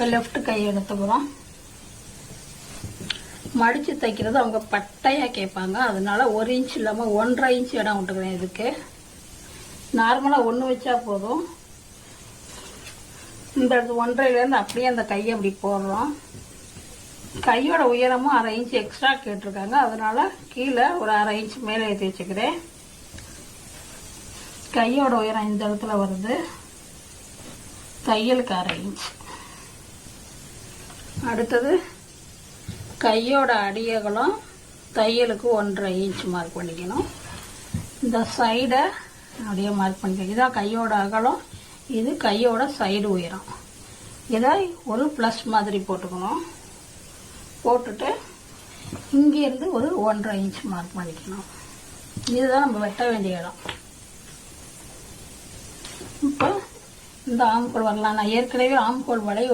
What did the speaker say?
இப்போ லெஃப்ட் கை எடுத்துக்கிறோம். மடித்து தைக்கிறது அவங்க பட்டையாக கேட்பாங்க, அதனால 1 இன்ச் இல்லாமல் 1.5 இன்ச் இடம் விட்டுக்கிறேன். இதுக்கு நார்மலாக 1 வச்சா போதும். இந்த 1.5லேருந்து அப்படியே அந்த கையை அப்படி போடுறோம். கையோட உயரமும் 1/2 இன்ச் எக்ஸ்ட்ரா கேட்டிருக்காங்க, அதனால கீழே ஒரு 1/2 இன்ச் மேலே ஏற்றி வச்சுக்கிறேன். கையோட உயரம் இந்த இடத்துல வருது, தையலுக்கு 1/2 இன்ச். அடுத்தது கையோட அடியகலம் தையலுக்கு 1.5 இன்ச் மார்க் பண்ணிக்கணும். இந்த சைடை அப்படியே மார்க் பண்ணிக்கணும். இதான் கையோட அகலம், இது கையோட சைடு உயரம். இதை ஒரு ப்ளஸ் மாதிரி போட்டுக்கணும். போட்டுட்டு இங்கேருந்து ஒரு 1.5 இன்ச் மார்க் பண்ணிக்கணும். இதுதான் நம்ம வெட்ட வேண்டிய இடம். இப்போ இந்த ஆம்கோல் வரலாம். நான் ஏற்கனவே ஆம்கோல் வலை